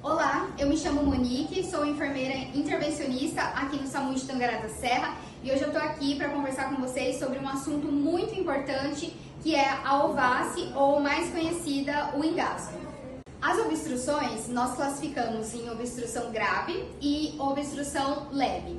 Olá, eu me chamo Monique, sou enfermeira intervencionista aqui no SAMU de Tangará da Serra e hoje eu estou aqui para conversar com vocês sobre um assunto muito importante que é a OVACI, ou mais conhecida, o engasgo. As obstruções nós classificamos em obstrução grave e obstrução leve.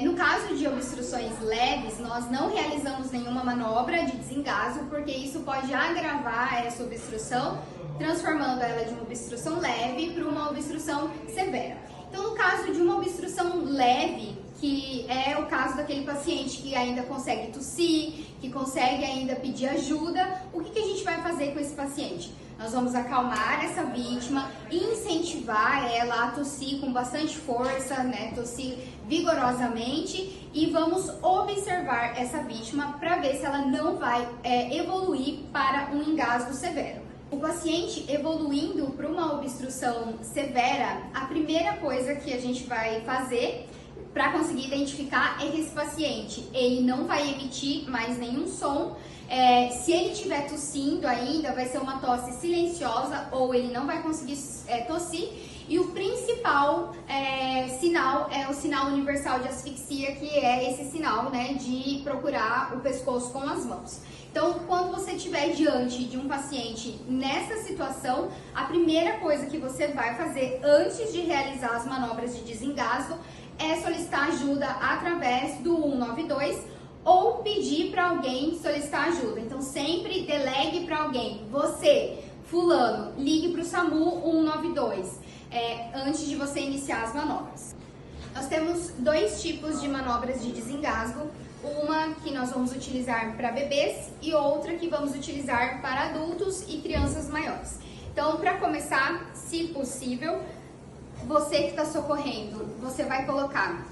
No caso de obstruções leves, nós não realizamos nenhuma manobra de desengasgo, porque isso pode agravar essa obstrução, transformando ela de uma obstrução leve para uma obstrução severa. Então, no caso de uma obstrução leve, que é o caso daquele paciente que ainda consegue tossir, que consegue ainda pedir ajuda, o que a gente vai fazer com esse paciente? Nós vamos acalmar essa vítima, incentivar ela a tossir com bastante força, tossir vigorosamente, e vamos observar essa vítima para ver se ela não vai evoluir para um engasgo severo. O paciente evoluindo para uma obstrução severa, a primeira coisa que a gente vai fazer para conseguir identificar é que esse paciente ele não vai emitir mais nenhum som. Se ele estiver tossindo ainda, vai ser uma tosse silenciosa ou ele não vai conseguir tossir. E o principal sinal é o sinal universal de asfixia, que é esse sinal de procurar o pescoço com as mãos. Então, quando você estiver diante de um paciente nessa situação, a primeira coisa que você vai fazer antes de realizar as manobras de desengasgo é solicitar ajuda através do 192 ou pedir para alguém solicitar ajuda. Então, sempre delegue para alguém. Você, fulano, ligue para o SAMU 192 antes de você iniciar as manobras. Nós temos dois tipos de manobras de desengasgo. Uma que nós vamos utilizar para bebês e outra que vamos utilizar para adultos e crianças maiores. Então, para começar, se possível, você que está socorrendo, você vai colocar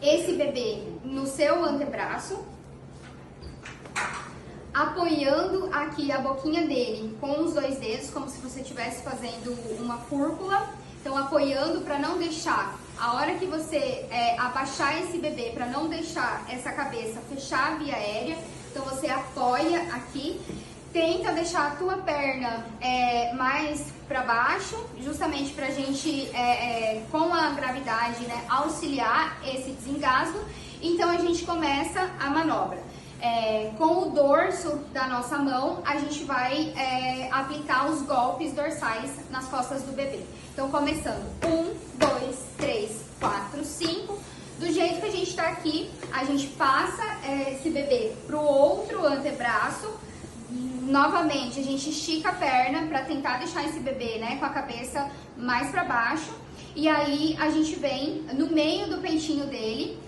esse bebê no seu antebraço, apoiando aqui a boquinha dele com os dois dedos, como se você estivesse fazendo uma fúrcula. Então, apoiando para não deixar, a hora que você abaixar esse bebê, para não deixar essa cabeça fechar a via aérea, então você apoia aqui, tenta deixar a tua perna mais para baixo, justamente para a gente, com a gravidade, auxiliar esse desengasgo. Então, a gente começa a manobra. Com o dorso da nossa mão, a gente vai aplicar os golpes dorsais nas costas do bebê. Então, começando 1, 2, 3, 4, 5. Do jeito que a gente está aqui, a gente passa esse bebê para o outro antebraço. Novamente, a gente estica a perna para tentar deixar esse bebê com a cabeça mais para baixo. E aí, a gente vem no meio do peitinho dele,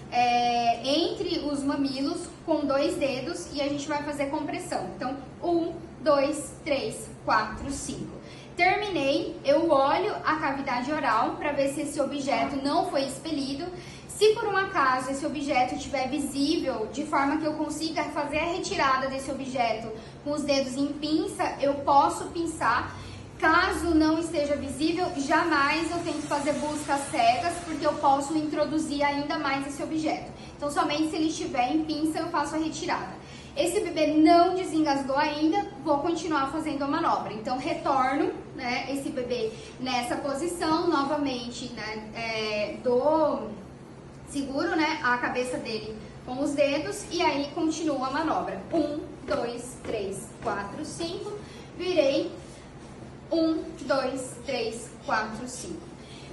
entre os mamilos, com dois dedos, e a gente vai fazer compressão. Então, 1, 2, 3, 4, 5. Terminei, eu olho a cavidade oral para ver se esse objeto não foi expelido. Se por um acaso esse objeto estiver visível, de forma que eu consiga fazer a retirada desse objeto com os dedos em pinça, eu posso pinçar. Caso não esteja visível, jamais eu tenho que fazer buscas cegas, porque eu posso introduzir ainda mais esse objeto. Então, somente se ele estiver em pinça, eu faço a retirada. Esse bebê não desengasgou ainda, vou continuar fazendo a manobra. Então, retorno esse bebê nessa posição, novamente, seguro a cabeça dele com os dedos e aí continuo a manobra. 1, 2, 3, 4, 5, virei. 1, 2, 3, 4, 5.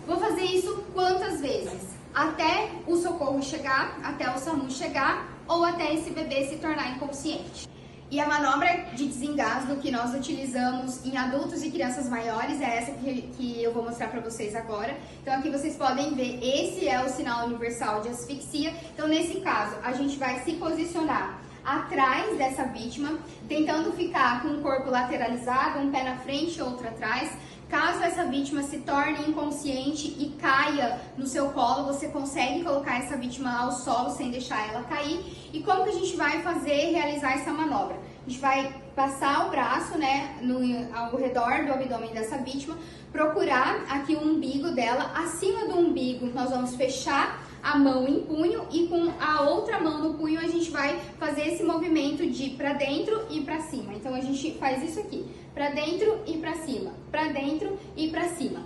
Vou fazer isso quantas vezes? Até o socorro chegar, até o SAMU chegar ou até esse bebê se tornar inconsciente. E a manobra de desengasgo que nós utilizamos em adultos e crianças maiores é essa que eu vou mostrar para vocês agora. Então, aqui vocês podem ver, esse é o sinal universal de asfixia. Então, nesse caso, a gente vai se posicionar atrás dessa vítima, tentando ficar com o corpo lateralizado, um pé na frente e outro atrás. Caso essa vítima se torne inconsciente e caia no seu colo, você consegue colocar essa vítima ao solo sem deixar ela cair. E como que a gente vai realizar essa manobra? A gente vai passar o braço ao redor do abdômen dessa vítima, procurar aqui o umbigo dela. Acima do umbigo, nós vamos fechar a mão em punho e com a outra mão no punho a gente vai fazer esse movimento de para dentro e para cima. Então a gente faz isso aqui, para dentro e para cima, para dentro e para cima.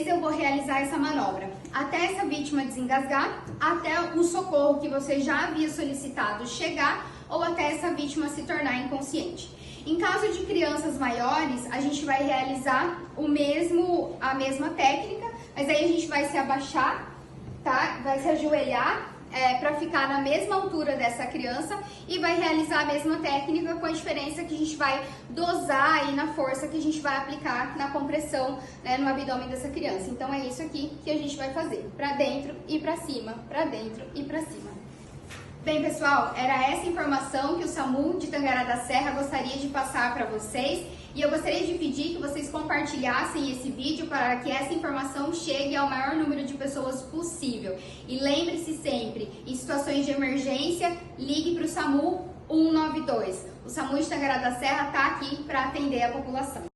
vezes eu vou realizar essa manobra? Até essa vítima desengasgar, até o socorro que você já havia solicitado chegar ou até essa vítima se tornar inconsciente. Em caso de crianças maiores, a gente vai realizar a mesma técnica, mas aí a gente vai se abaixar, tá? Vai se ajoelhar para ficar na mesma altura dessa criança e vai realizar a mesma técnica, com a diferença que a gente vai dosar aí na força que a gente vai aplicar na compressão, né, no abdômen dessa criança. Então é isso aqui que a gente vai fazer, para dentro e para cima, para dentro e para cima. Bem, pessoal, era essa informação que o SAMU de Tangará da Serra gostaria de passar para vocês, e eu gostaria de pedir que vocês compartilhassem esse vídeo para que essa informação chegue ao maior número de pessoas possível. E lembre-se sempre, em situações de emergência, ligue para o SAMU 192. O SAMU de Tangará da Serra está aqui para atender a população.